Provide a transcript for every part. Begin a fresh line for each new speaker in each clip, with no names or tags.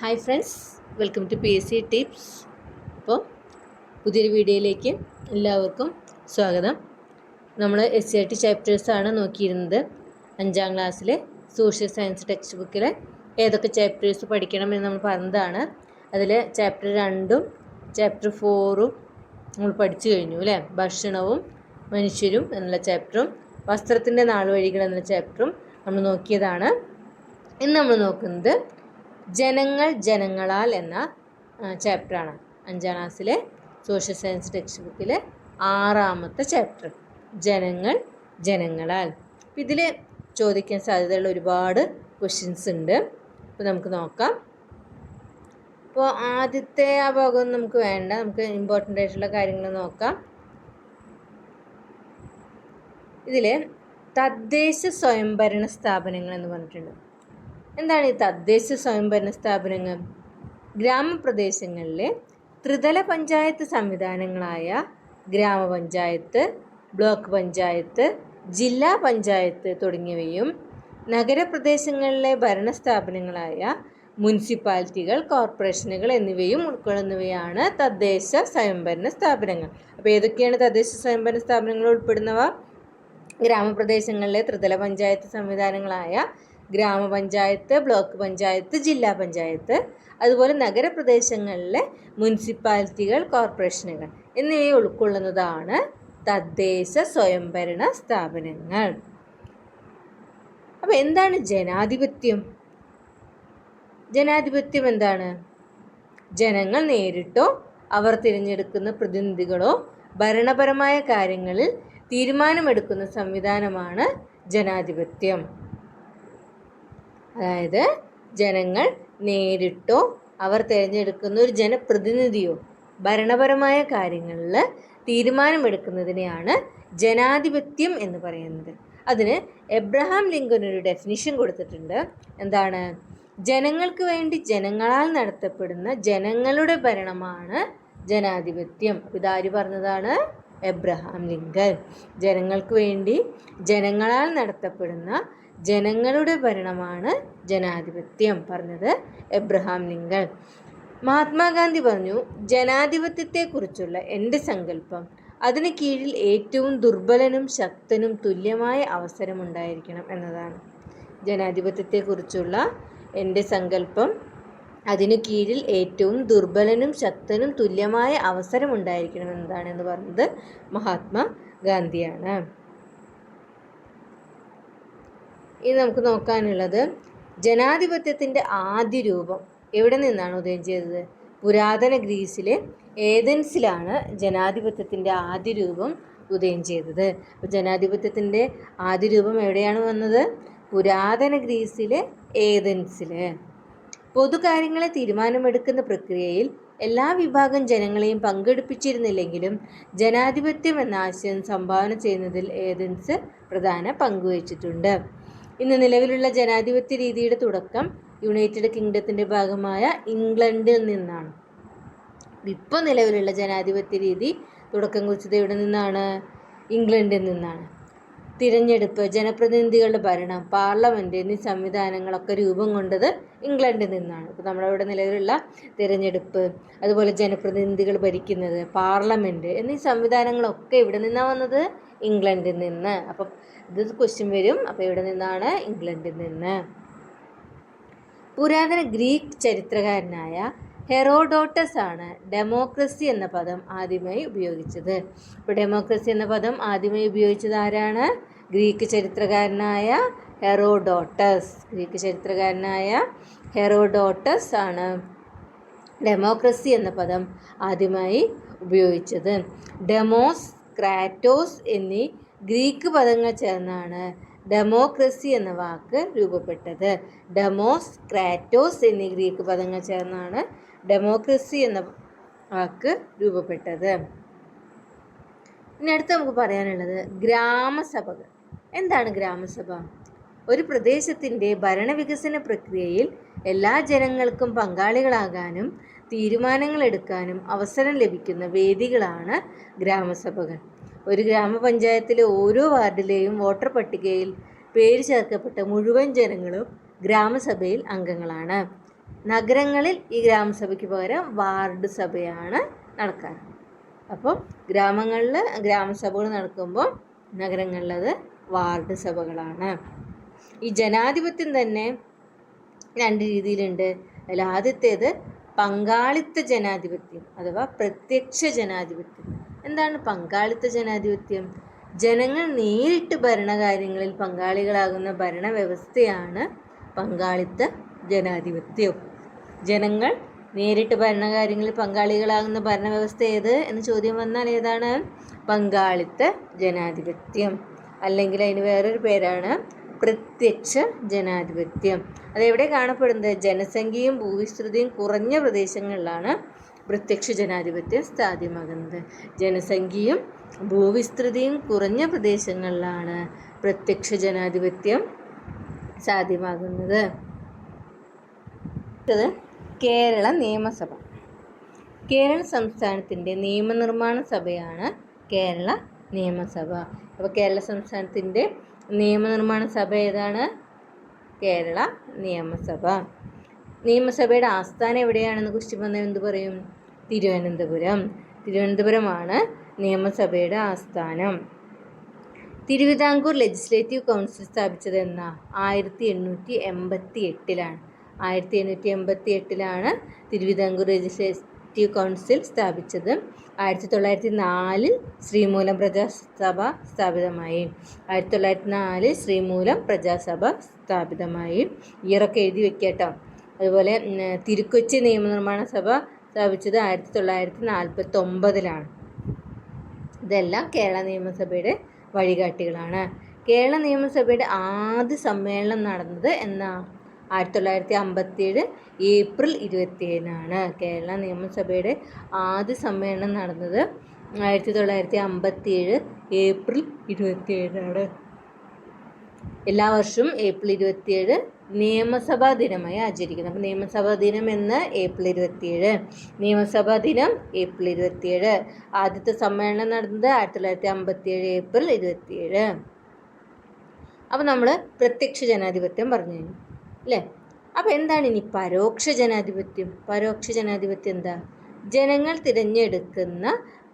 Hi friends, welcome to PSC tips. അപ്പോൾ പുതിയൊരു വീഡിയോയിലേക്ക് എല്ലാവർക്കും സ്വാഗതം. നമ്മൾ SCERT ചാപ്റ്റേഴ്സാണ് നോക്കിയിരുന്നത്. 5ാം ക്ലാസ്സിലെ സോഷ്യൽ സയൻസ് ടെക്സ്റ്റ് ബുക്കിലെ ഏതൊക്കെ ചാപ്റ്റേഴ്സ് പഠിക്കണമെന്ന് നമ്മൾ പറഞ്ഞതാണ്. അതിൽ ചാപ്റ്റർ 2ഉം ചാപ്റ്റർ 4ഉം നമ്മൾ പഠിച്ചു കഴിഞ്ഞു അല്ലേ. ഭക്ഷണവും മനുഷ്യരും എന്നുള്ള ചാപ്റ്ററും വസ്ത്രത്തിൻ്റെ നാളുവഴികൾ എന്ന ചാപ്റ്ററും നമ്മൾ നോക്കിയതാണ്. ഇന്ന് നമ്മൾ നോക്കുന്നത് ജനങ്ങൾ ജനങ്ങളാൽ എന്ന ചാപ്റ്ററാണ്. 5ാം ക്ലാസ്സിലെ സോഷ്യൽ സയൻസ് ടെക്സ്റ്റ് ബുക്കിലെ 6ാമത്തെ ചാപ്റ്റർ, ജനങ്ങൾ ജനങ്ങളാൽ. ഇതിൽ ചോദിക്കാൻ സാധ്യതയുള്ള ഒരുപാട് ക്വസ്റ്റ്യൻസ് ഉണ്ട്. അപ്പോൾ നമുക്ക് നോക്കാം. അപ്പോൾ ആദ്യത്തെ ആ ഭാഗമൊന്നും നമുക്ക് വേണ്ട, നമുക്ക് ഇമ്പോർട്ടൻ്റ് ആയിട്ടുള്ള കാര്യങ്ങൾ നോക്കാം. ഇതിൽ തദ്ദേശ സ്വയംഭരണ സ്ഥാപനങ്ങൾ എന്ന് പറഞ്ഞിട്ടുണ്ട്. എന്താണ് ഈ തദ്ദേശ സ്വയംഭരണ സ്ഥാപനങ്ങൾ? ഗ്രാമപ്രദേശങ്ങളിലെ ത്രിതല പഞ്ചായത്ത് സംവിധാനങ്ങളായ ഗ്രാമപഞ്ചായത്ത്, ബ്ലോക്ക് പഞ്ചായത്ത്, ജില്ലാ പഞ്ചായത്ത് തുടങ്ങിയവയും നഗരപ്രദേശങ്ങളിലെ ഭരണസ്ഥാപനങ്ങളായ മുനിസിപ്പാലിറ്റികൾ, കോർപ്പറേഷനുകൾ എന്നിവയും ഉൾക്കൊള്ളുന്നവയാണ് തദ്ദേശ സ്വയംഭരണ സ്ഥാപനങ്ങൾ. അപ്പോൾ ഏതൊക്കെയാണ് തദ്ദേശ സ്വയംഭരണ സ്ഥാപനങ്ങൾ ഉൾപ്പെടുന്നവ? ഗ്രാമപ്രദേശങ്ങളിലെ ത്രിതല പഞ്ചായത്ത് സംവിധാനങ്ങളായ ഗ്രാമപഞ്ചായത്ത്, ബ്ലോക്ക് പഞ്ചായത്ത്, ജില്ലാ പഞ്ചായത്ത്, അതുപോലെ നഗരപ്രദേശങ്ങളിലെ മുനിസിപ്പാലിറ്റികൾ, കോർപ്പറേഷനുകൾ എന്നിവയെ ഉൾക്കൊള്ളുന്നതാണ് തദ്ദേശ സ്വയംഭരണ സ്ഥാപനങ്ങൾ. അപ്പോൾ എന്താണ് ജനാധിപത്യം? ജനാധിപത്യം എന്താണ്? ജനങ്ങൾ നേരിട്ടോ അവർ തിരഞ്ഞെടുക്കുന്ന പ്രതിനിധികളോ ഭരണപരമായ കാര്യങ്ങളിൽ തീരുമാനമെടുക്കുന്ന സംവിധാനമാണ് ജനാധിപത്യം. അതായത് ജനങ്ങൾ നേരിട്ടോ അവർ തിരഞ്ഞെടുക്കുന്ന ഒരു ജനപ്രതിനിധിയോ ഭരണപരമായ കാര്യങ്ങളിൽ തീരുമാനമെടുക്കുന്നതിനെയാണ് ജനാധിപത്യം എന്ന് പറയുന്നത്. അതിന് എബ്രഹാം ലിങ്കൺ ഒരു ഡെഫിനിഷൻ കൊടുത്തിട്ടുണ്ട്. എന്താണ്? ജനങ്ങൾക്ക് വേണ്ടി ജനങ്ങളാൽ നടത്തപ്പെടുന്ന ജനങ്ങളുടെ ഭരണമാണ് ജനാധിപത്യം. ഇതാര് പറഞ്ഞതാണ്? Abraham Lincoln. ജനങ്ങൾക്ക് വേണ്ടി ജനങ്ങളാൽ നടത്തപ്പെടുന്ന ജനങ്ങളുടെ ഭരണമാണ് ജനാധിപത്യം പറഞ്ഞത് എബ്രഹാം ലിങ്കൺ. മഹാത്മാഗാന്ധി പറഞ്ഞു, ജനാധിപത്യത്തെക്കുറിച്ചുള്ള എൻ്റെ സങ്കല്പം അതിന് കീഴിൽ ഏറ്റവും ദുർബലനും ശക്തനും തുല്യമായ അവസരമുണ്ടായിരിക്കണം എന്നതാണ്. ജനാധിപത്യത്തെക്കുറിച്ചുള്ള എൻ്റെ സങ്കല്പം അതിനു കീഴിൽ ഏറ്റവും ദുർബലനും ശക്തനും തുല്യമായ അവസരമുണ്ടായിരിക്കണം എന്നതാണെന്ന് പറഞ്ഞത് മഹാത്മാഗാന്ധിയാണ്. ഇനി നമുക്ക് നോക്കാനുള്ളത് ജനാധിപത്യത്തിൻ്റെ ആദ്യ രൂപം എവിടെ നിന്നാണ് ഉദയം ചെയ്തത്? പുരാതന ഗ്രീസിലെ ഏതൻസിലാണ് ജനാധിപത്യത്തിൻ്റെ ആദ്യ രൂപം ഉദയം ചെയ്തത്. അപ്പോൾ ജനാധിപത്യത്തിൻ്റെ ആദ്യ രൂപം എവിടെയാണ് വന്നത്? പുരാതന ഗ്രീസിലെ ഏതൻസിൽ. പൊതുകാര്യങ്ങളെ തീരുമാനമെടുക്കുന്ന പ്രക്രിയയിൽ എല്ലാ വിഭാഗം ജനങ്ങളെയും പങ്കെടുപ്പിച്ചിരുന്നില്ലെങ്കിലും ജനാധിപത്യം എന്ന ആശയം സംഭാവന ചെയ്യുന്നതിൽ ഏതൻസ് പ്രധാന പങ്കുവഹിച്ചിട്ടുണ്ട്. ഇന്ന് നിലവിലുള്ള ജനാധിപത്യ രീതിയുടെ തുടക്കം യുണൈറ്റഡ് കിങ്ഡത്തിൻ്റെ ഭാഗമായ ഇംഗ്ലണ്ടിൽ നിന്നാണ്. ഇപ്പോൾ നിലവിലുള്ള ജനാധിപത്യ രീതി തുടക്കം കുറിച്ചത് എവിടെ നിന്നാണ്? ഇംഗ്ലണ്ടിൽ നിന്നാണ്. തിരഞ്ഞെടുപ്പ്, ജനപ്രതിനിധികളുടെ ഭരണം, പാർലമെൻറ്റ് എന്നീ സംവിധാനങ്ങളൊക്കെ രൂപം കൊണ്ടത് ഇംഗ്ലണ്ടിൽ നിന്നാണ്. ഇപ്പോൾ നമ്മളിവിടെ നിലവിലുള്ള തിരഞ്ഞെടുപ്പ്, അതുപോലെ ജനപ്രതിനിധികൾ ഭരിക്കുന്നത്, പാർലമെൻറ്റ് എന്നീ സംവിധാനങ്ങളൊക്കെ ഇവിടെ നിന്നാണ് വന്നത്? ഇംഗ്ലണ്ടിൽ നിന്ന്. അപ്പം ഇത് ക്വസ്റ്റ്യൻ വരും. അപ്പോൾ ഇവിടെ നിന്നാണ്? ഇംഗ്ലണ്ടിൽ നിന്ന്. പുരാതന ഗ്രീക്ക് ചരിത്രകാരനായ ഹെറോഡോട്ടസ് ആണ് ഡെമോക്രസി എന്ന പദം ആദ്യമായി ഉപയോഗിച്ചത്. ഇപ്പോൾ ഡെമോക്രസി എന്ന പദം ആദ്യമായി ഉപയോഗിച്ചത് ആരാണ്? ഗ്രീക്ക് ചരിത്രകാരനായ ഹെറോഡോട്ടസ്. ഗ്രീക്ക് ചരിത്രകാരനായ ഹെറോഡോട്ടസ് ആണ് ഡെമോക്രസി എന്ന പദം ആദ്യമായി ഉപയോഗിച്ചത്. ഡെമോസ്, ക്രാറ്റോസ് എന്നീ ഗ്രീക്ക് പദങ്ങൾ ചേർന്നാണ് ഡെമോക്രസി എന്ന വാക്ക് രൂപപ്പെട്ടത്. ഡെമോസ്, ക്രാറ്റോസ് എന്നീ ഗ്രീക്ക് പദങ്ങൾ ചേർന്നാണ് ഡെമോക്രസി എന്ന വാക്ക് രൂപപ്പെട്ടത്. ഇനി അടുത്ത് നമുക്ക് പറയാനുള്ളത് ഗ്രാമസഭകൾ. എന്താണ് ഗ്രാമസഭ? ഒരു പ്രദേശത്തിൻ്റെ ഭരണവികസന പ്രക്രിയയിൽ എല്ലാ ജനങ്ങൾക്കും പങ്കാളികളാകാനും തീരുമാനങ്ങൾ എടുക്കാനും അവസരം ലഭിക്കുന്ന വേദികളാണ് ഗ്രാമസഭകൾ. ഒരു ഗ്രാമപഞ്ചായത്തിലെ ഓരോ വാർഡിലെയും വോട്ടർ പട്ടികയിൽ പേര് ചേർക്കപ്പെട്ട മുഴുവൻ ജനങ്ങളും ഗ്രാമസഭയിൽ അംഗങ്ങളാണ്. നഗരങ്ങളിൽ ഈ ഗ്രാമസഭയ്ക്ക് പകരം വാർഡ് സഭയാണ് നടക്കാറ്. അപ്പോൾ ഗ്രാമങ്ങളിൽ ഗ്രാമസഭകൾ നടക്കുമ്പോൾ നഗരങ്ങളിലത് വാർഡ് സഭകളാണ്. ഈ ജനാധിപത്യം തന്നെ 2 രീതിയിലുണ്ട്. അതിൽ ആദ്യത്തേത് പങ്കാളിത്ത ജനാധിപത്യം അഥവാ പ്രത്യക്ഷ ജനാധിപത്യം. എന്താണ് പങ്കാളിത്ത ജനാധിപത്യം? ജനങ്ങൾ നേരിട്ട് ഭരണകാര്യങ്ങളിൽ പങ്കാളികളാകുന്ന ഭരണവ്യവസ്ഥയാണ് പങ്കാളിത്ത ജനാധിപത്യം. ജനങ്ങൾ നേരിട്ട് ഭരണകാര്യങ്ങളിൽ പങ്കാളികളാകുന്ന ഭരണവ്യവസ്ഥ ഏത് എന്ന് ചോദ്യം വന്നാൽ ഏതാണ്? പങ്കാളിത്ത ജനാധിപത്യം. അല്ലെങ്കിൽ അതിന് വേറൊരു പേരാണ് പ്രത്യക്ഷ ജനാധിപത്യം. അതെവിടെ കാണപ്പെടുന്നത്? ജനസംഖ്യയും ഭൂവിസ്തൃതിയും കുറഞ്ഞ പ്രദേശങ്ങളിലാണ് പ്രത്യക്ഷ ജനാധിപത്യം സാധ്യമാകുന്നത്. ജനസംഖ്യയും ഭൂവിസ്തൃതിയും കുറഞ്ഞ പ്രദേശങ്ങളിലാണ് പ്രത്യക്ഷ ജനാധിപത്യം സാധ്യമാകുന്നത്. കേരള നിയമസഭ. കേരള സംസ്ഥാനത്തിൻ്റെ നിയമനിർമ്മാണ സഭയാണ് കേരള നിയമസഭ. അപ്പോൾ കേരള സംസ്ഥാനത്തിൻ്റെ നിയമനിർമ്മാണ സഭ ഏതാണ്? കേരള നിയമസഭ. നിയമസഭയുടെ ആസ്ഥാനം എവിടെയാണെന്ന് ക്വസ്റ്റ്യൻ വന്നാൽ എന്ത് പറയും? തിരുവനന്തപുരം. തിരുവനന്തപുരമാണ് നിയമസഭയുടെ ആസ്ഥാനം. തിരുവിതാംകൂർ ലെജിസ്ലേറ്റീവ് കൗൺസിൽ സ്ഥാപിച്ചത് എന്നാ? 1888 1888 തിരുവിതാംകൂർ ലെജിസ്ലേറ്റീവ് കൗൺസിൽ സ്ഥാപിച്ചത്. 1904 ശ്രീമൂലം പ്രജാസഭ സ്ഥാപിതമായി. 1904 ശ്രീമൂലം പ്രജാസഭ സ്ഥാപിതമായി. ഇയറൊക്കെ എഴുതി വെക്കുക കേട്ടോ. അതുപോലെ തിരുക്കൊച്ചി നിയമനിർമ്മാണ സഭ സ്ഥാപിച്ചത് 1949. ഇതെല്ലാം കേരള നിയമസഭയുടെ വഴികാട്ടികളാണ്. കേരള നിയമസഭയുടെ ആദ്യ സമ്മേളനം നടന്നത് എന്നാ? 1957 ഏപ്രിൽ 27 കേരള നിയമസഭയുടെ ആദ്യ സമ്മേളനം നടന്നത് 1957 ഏപ്രിൽ 27. എല്ലാ വർഷവും ഏപ്രിൽ 27 നിയമസഭാ ദിനമായി ആചരിക്കുന്നു. അപ്പോൾ നിയമസഭാ ദിനം എന്ന് ഏപ്രിൽ 27, നിയമസഭാ ദിനം ഏപ്രിൽ 27. ആദ്യത്തെ സമ്മേളനം നടന്നത് 1957 ഏപ്രിൽ 27. അപ്പോൾ നമ്മൾ പ്രത്യക്ഷ ജനാധിപത്യം പറഞ്ഞു കഴിഞ്ഞു അല്ലേ? അപ്പോൾ എന്താണ് ഇനി പരോക്ഷ ജനാധിപത്യം? പരോക്ഷ ജനാധിപത്യം എന്താ? ജനങ്ങൾ തിരഞ്ഞെടുക്കുന്ന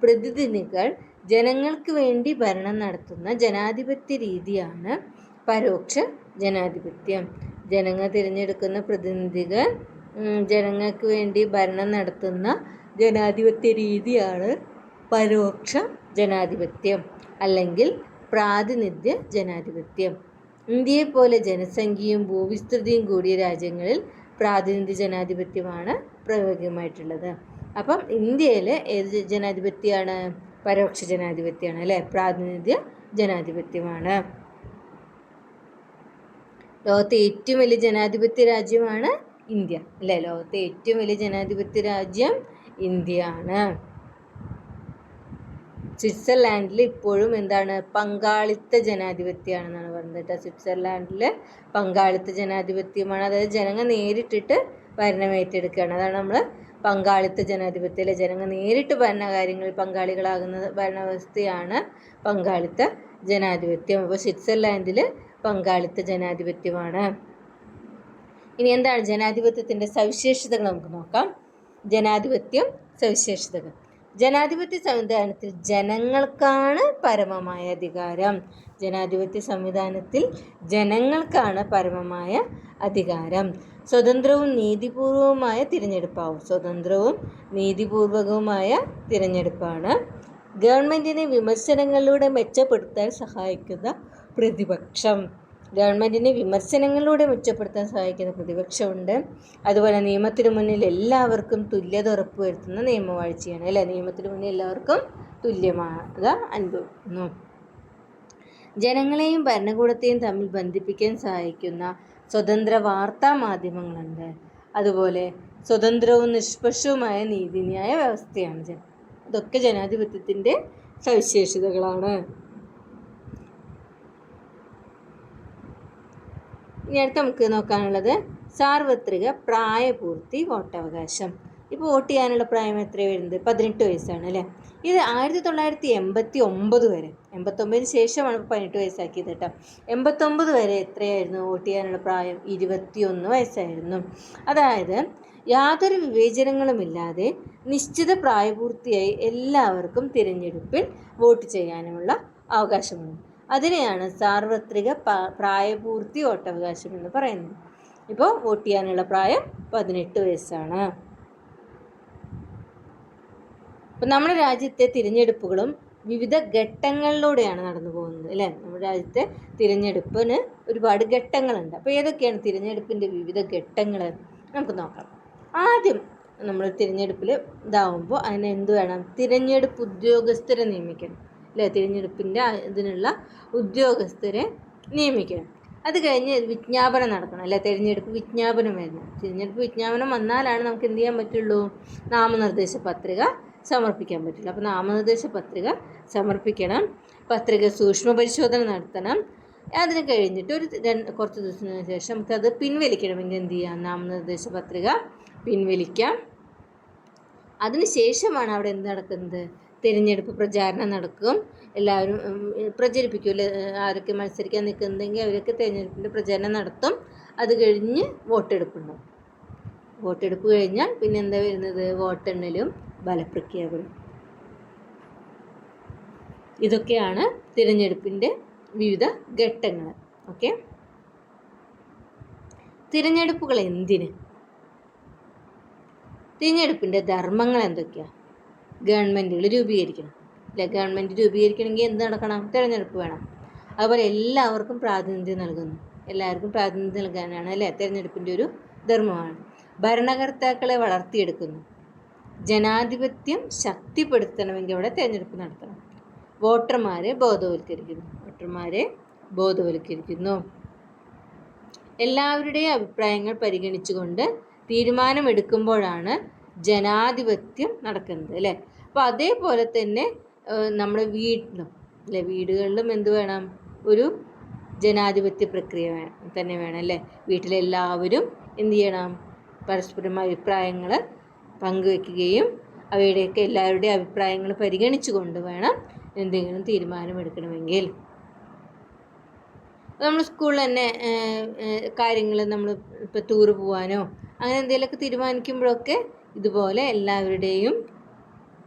പ്രതിനിധികൾ ജനങ്ങൾക്ക് വേണ്ടി ഭരണം നടത്തുന്ന ജനാധിപത്യ രീതിയാണ് പരോക്ഷ ജനാധിപത്യം. ജനങ്ങൾ തിരഞ്ഞെടുക്കുന്ന പ്രതിനിധികൾ ജനങ്ങൾക്ക് വേണ്ടി ഭരണം നടത്തുന്ന ജനാധിപത്യ രീതിയാണ് പരോക്ഷ ജനാധിപത്യം അല്ലെങ്കിൽ പ്രാതിനിധ്യ ജനാധിപത്യം. ഇന്ത്യയെപ്പോലെ ജനസംഖ്യയും ഭൂവിസ്തൃതിയും കൂടിയ രാജ്യങ്ങളിൽ പ്രാതിനിധ്യ ജനാധിപത്യമാണ് പ്രായോഗികമായിട്ടുള്ളത്. അപ്പം ഇന്ത്യയിൽ ഏത് ജനാധിപത്യമാണ്? പരോക്ഷ ജനാധിപത്യമാണ് അല്ലേ? പ്രാതിനിധ്യ ജനാധിപത്യമാണ്. ലോകത്തെ ഏറ്റവും വലിയ ജനാധിപത്യ രാജ്യമാണ് ഇന്ത്യ അല്ലേ? ലോകത്തെ ഏറ്റവും വലിയ ജനാധിപത്യ രാജ്യം ഇന്ത്യയാണ്. സ്വിറ്റ്സർലാൻഡിൽ ഇപ്പോഴും എന്താണ്? പങ്കാളിത്ത ജനാധിപത്യമാണെന്നാണ് പറയുന്നത് കേട്ടോ. സ്വിറ്റ്സർലാൻഡിൽ പങ്കാളിത്ത ജനാധിപത്യമാണ്. അതായത് ജനങ്ങൾ നേരിട്ടിട്ട് ഭരണം ഏറ്റെടുക്കുകയാണ്. അതാണ് നമ്മൾ പങ്കാളിത്ത ജനാധിപത്യം അല്ലെ? ജനങ്ങൾ നേരിട്ട് ഭരണകാര്യങ്ങളിൽ പങ്കാളികളാകുന്ന ഭരണവ്യവസ്ഥയാണ് പങ്കാളിത്ത ജനാധിപത്യം. അപ്പോൾ സ്വിറ്റ്സർലാൻഡിൽ പങ്കാളിത്ത ജനാധിപത്യമാണ്. ഇനി എന്താണ് ജനാധിപത്യത്തിൻ്റെ സവിശേഷതകൾ നമുക്ക് നോക്കാം. ജനാധിപത്യം സവിശേഷതകൾ. ജനാധിപത്യ സംവിധാനത്തിൽ ജനങ്ങൾക്കാണ് പരമമായ അധികാരം. ജനാധിപത്യ സംവിധാനത്തിൽ ജനങ്ങൾക്കാണ് പരമമായ അധികാരം. സ്വതന്ത്രവും നീതിപൂർവവുമായ തിരഞ്ഞെടുപ്പാവും. സ്വതന്ത്രവും നീതിപൂർവകവുമായ തിരഞ്ഞെടുപ്പാണ്. ഗവൺമെൻറ്റിനെ വിമർശനങ്ങളിലൂടെ മെച്ചപ്പെടുത്താൻ സഹായിക്കുന്ന പ്രതിപക്ഷം. ഗവൺമെൻറ്റിനെ വിമർശനങ്ങളിലൂടെ മെച്ചപ്പെടുത്താൻ സഹായിക്കുന്ന പ്രതിപക്ഷമുണ്ട്. അതുപോലെ നിയമത്തിന് മുന്നിൽ എല്ലാവർക്കും തുല്യത ഉറപ്പുവരുത്തുന്ന നിയമവാഴ്ചയാണ് അല്ലേ? നിയമത്തിന് മുന്നിൽ എല്ലാവർക്കും തുല്യമായത് അനുഭവിക്കുന്നു. ജനങ്ങളെയും ഭരണകൂടത്തെയും തമ്മിൽ ബന്ധിപ്പിക്കാൻ സഹായിക്കുന്ന സ്വതന്ത്ര വാർത്താ മാധ്യമങ്ങളുണ്ട്. അതുപോലെ സ്വതന്ത്രവും നിഷ്പക്ഷവുമായ നീതിന്യായ വ്യവസ്ഥയാണ്. ഇതൊക്കെ ജനാധിപത്യത്തിൻ്റെ സവിശേഷതകളാണ്. ഇനി അടുത്ത് നമുക്ക് നോക്കാനുള്ളത് സാർവത്രിക പ്രായപൂർത്തി വോട്ടവകാശം. ഇപ്പോൾ വോട്ട് ചെയ്യാനുള്ള പ്രായം എത്രയാണ് വരുന്നത്? 18 വയസ്സാണ് അല്ലേ. ഇത് 1989 വരെ, 89 ശേഷമാണ് 18 വയസ്സാക്കിയത് കേട്ടോ. 89 വരെ എത്രയായിരുന്നു വോട്ട് ചെയ്യാനുള്ള പ്രായം? 21 വയസ്സായിരുന്നു. അതായത് യാതൊരു വിവേചനങ്ങളുമില്ലാതെ നിശ്ചിത പ്രായപൂർത്തിയായി എല്ലാവർക്കും തിരഞ്ഞെടുപ്പിൽ വോട്ട് ചെയ്യാനുമുള്ള അവകാശമുണ്ട്. അതിനെയാണ് സാർവത്രിക പ്രായപൂർത്തി വോട്ടവകാശം എന്ന് പറയുന്നത്. ഇപ്പോൾ വോട്ട് ചെയ്യാനുള്ള പ്രായം 18 വയസ്സാണ്. അപ്പം നമ്മുടെ രാജ്യത്തെ തിരഞ്ഞെടുപ്പുകളും വിവിധ ഘട്ടങ്ങളിലൂടെയാണ് നടന്നു പോകുന്നത് അല്ലേ. നമ്മുടെ രാജ്യത്തെ തിരഞ്ഞെടുപ്പിന് ഒരുപാട് ഘട്ടങ്ങളുണ്ട്. അപ്പോൾ ഏതൊക്കെയാണ് തിരഞ്ഞെടുപ്പിൻ്റെ വിവിധ ഘട്ടങ്ങൾ? നമുക്ക് നോക്കാം. ആദ്യം നമ്മൾ തിരഞ്ഞെടുപ്പിൽ ഇതാവുമ്പോൾ അതിന് എന്ത് വേണം? തിരഞ്ഞെടുപ്പ് ഉദ്യോഗസ്ഥരെ നിയമിക്കണം അല്ലേ. തിരഞ്ഞെടുപ്പിൻ്റെ ഇതിനുള്ള ഉദ്യോഗസ്ഥരെ നിയമിക്കണം. അത് കഴിഞ്ഞ് വിജ്ഞാപനം നടക്കണം അല്ലേ. തിരഞ്ഞെടുപ്പ് വിജ്ഞാപനം വരണം. തിരഞ്ഞെടുപ്പ് വിജ്ഞാപനം വന്നാലാണ് നമുക്ക് എന്ത് ചെയ്യാൻ പറ്റുള്ളൂ? നാമനിർദ്ദേശ പത്രിക സമർപ്പിക്കാൻ പറ്റില്ല. അപ്പോൾ നാമനിർദ്ദേശ പത്രിക സമർപ്പിക്കണം. പത്രിക സൂക്ഷ്മ പരിശോധന നടത്തണം. അതിന് കഴിഞ്ഞിട്ട് കുറച്ച് ദിവസത്തിന് ശേഷം നമുക്കത് പിൻവലിക്കണമെങ്കിൽ എന്ത് ചെയ്യാം? നാമനിർദ്ദേശ പത്രിക പിൻവലിക്കാം. അതിന് ശേഷമാണ് അവിടെ എന്ത് നടക്കുന്നത്? തിരഞ്ഞെടുപ്പ് പ്രചാരണം നടക്കും. എല്ലാവരും പ്രചരിപ്പിക്കുമല്ലോ. ആരൊക്കെ മത്സരിക്കാൻ നിൽക്കുന്നുണ്ടെങ്കിൽ അവരൊക്കെ തിരഞ്ഞെടുപ്പിൻ്റെ പ്രചാരണം നടത്തും. അത് കഴിഞ്ഞ് വോട്ടെടുപ്പുണ്ടാവും. വോട്ടെടുപ്പ് കഴിഞ്ഞാൽ പിന്നെ എന്താ വരുന്നത്? വോട്ടെണ്ണലും ഫലപ്രഖ്യാപനം. ഇതൊക്കെയാണ് തിരഞ്ഞെടുപ്പിൻ്റെ വിവിധ ഘട്ടങ്ങൾ. ഓക്കെ. തിരഞ്ഞെടുപ്പുകൾ എന്തിന്? തിരഞ്ഞെടുപ്പിൻ്റെ ധർമ്മങ്ങൾ എന്തൊക്കെയാണ്? ഗവൺമെൻറ്റുകൾ രൂപീകരിക്കണം അല്ലെ. ഗവൺമെൻറ് രൂപീകരിക്കണമെങ്കിൽ എന്ത് നടക്കണം? തിരഞ്ഞെടുപ്പ് വേണം. അതുപോലെ എല്ലാവർക്കും പ്രാതിനിധ്യം നൽകുന്നു. എല്ലാവർക്കും പ്രാതിനിധ്യം നൽകാനാണ് അല്ലേ തിരഞ്ഞെടുപ്പിൻ്റെ ഒരു ധർമ്മമാണ്. ഭരണകർത്താക്കളെ വളർത്തിയെടുക്കുന്നു. ജനാധിപത്യം ശക്തിപ്പെടുത്തണമെങ്കിൽ അവിടെ തിരഞ്ഞെടുപ്പ് നടത്തണം. വോട്ടർമാരെ ബോധവൽക്കരിക്കുന്നു. എല്ലാവരുടെയും അഭിപ്രായങ്ങൾ പരിഗണിച്ചുകൊണ്ട് തീരുമാനമെടുക്കുമ്പോഴാണ് ജനാധിപത്യം നടക്കുന്നത് അല്ലേ. അപ്പോൾ അതേപോലെ തന്നെ നമ്മുടെ വീടുകളിലും എന്ത് വേണം? ഒരു ജനാധിപത്യ പ്രക്രിയ തന്നെ വേണം അല്ലേ. വീട്ടിലെല്ലാവരും എന്ത് ചെയ്യണം? പരസ്പരം അഭിപ്രായങ്ങൾ പങ്കുവെക്കുകയും അവയുടെയൊക്കെ എല്ലാവരുടെയും അഭിപ്രായങ്ങൾ പരിഗണിച്ചുകൊണ്ട് വേണം എന്തെങ്കിലും തീരുമാനമെടുക്കണമെങ്കിൽ. നമ്മൾ സ്കൂളിൽ തന്നെ കാര്യങ്ങൾ നമ്മൾ ഇപ്പോൾ ടൂറ് പോകാനോ അങ്ങനെ എന്തെങ്കിലുമൊക്കെ തീരുമാനിക്കുമ്പോഴൊക്കെ ഇതുപോലെ എല്ലാവരുടെയും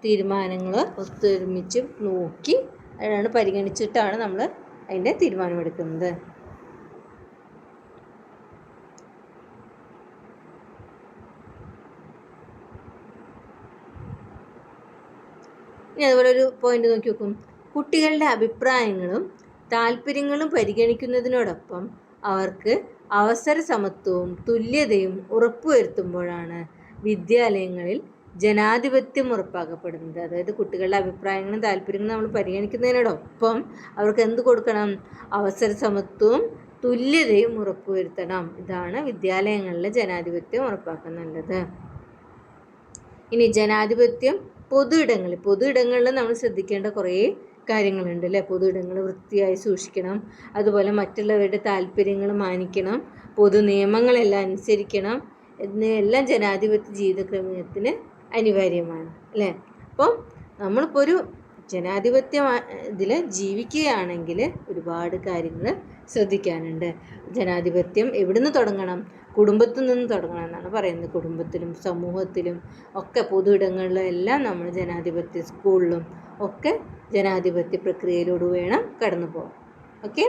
തീരുമാനങ്ങൾ ഒത്തൊരുമിച്ച് നോക്കി അതിനാണ് പരിഗണിച്ചിട്ടാണ് നമ്മൾ അതിൻ്റെ തീരുമാനമെടുക്കുന്നത്. ഇനി അതുപോലെ ഒരു പോയിന്റ് നോക്കി നോക്കും. കുട്ടികളുടെ അഭിപ്രായങ്ങളും താല്പര്യങ്ങളും പരിഗണിക്കുന്നതിനോടൊപ്പം അവർക്ക് അവസര സമത്വവും തുല്യതയും ഉറപ്പുവരുത്തുമ്പോഴാണ് വിദ്യാലയങ്ങളിൽ ജനാധിപത്യം ഉറപ്പാക്കപ്പെടുന്നത്. അതായത് കുട്ടികളുടെ അഭിപ്രായങ്ങളും താല്പര്യങ്ങളും നമ്മൾ പരിഗണിക്കുന്നതിനോടൊപ്പം അവർക്ക് എന്ത് കൊടുക്കണം? അവസര സമത്വവും തുല്യതയും ഉറപ്പുവരുത്തണം. ഇതാണ് വിദ്യാലയങ്ങളിലെ ജനാധിപത്യം ഉറപ്പാക്കുന്നുള്ളത്. ഇനി ജനാധിപത്യം പൊതുയിടങ്ങളിൽ നമ്മൾ ശ്രദ്ധിക്കേണ്ട കുറേ കാര്യങ്ങളുണ്ട് അല്ലേ. പൊതുയിടങ്ങൾ വൃത്തിയായി സൂക്ഷിക്കണം. അതുപോലെ മറ്റുള്ളവരുടെ താല്പര്യങ്ങൾ മാനിക്കണം. പൊതു നിയമങ്ങളെല്ലാം അനുസരിക്കണം. എന്നെല്ലാം ജനാധിപത്യ ജീവിതക്രമത്തിന് അനിവാര്യമാണ് അല്ലേ. അപ്പോൾ നമ്മളിപ്പോൾ ഒരു ജനാധിപത്യ ഇതിൽ ജീവിക്കുകയാണെങ്കിൽ ഒരുപാട് കാര്യങ്ങൾ ശ്രദ്ധിക്കാനുണ്ട്. ജനാധിപത്യം എവിടുന്ന് തുടങ്ങണം? കുടുംബത്തിൽ നിന്ന് തുടങ്ങണം എന്നാണ് പറയുന്നത്. കുടുംബത്തിലും സമൂഹത്തിലും ഒക്കെ പൊതുയിടങ്ങളിലും എല്ലാം നമ്മൾ ജനാധിപത്യ സ്കൂളിലും ഒക്കെ ജനാധിപത്യ പ്രക്രിയയിലൂടെ വേണം കടന്നു പോകാൻ. ഓക്കെ.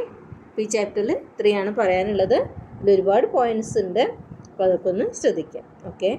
അപ്പോൾ ഈ ചാപ്റ്ററിൽ 3 ആണ് പറയാനുള്ളത്. ഇതിൽ ഒരുപാട് പോയിൻറ്റ്സ് ഉണ്ട്. അപ്പോൾ അതൊക്കെ ഒന്ന് ശ്രദ്ധിക്കാം. ഓക്കെ.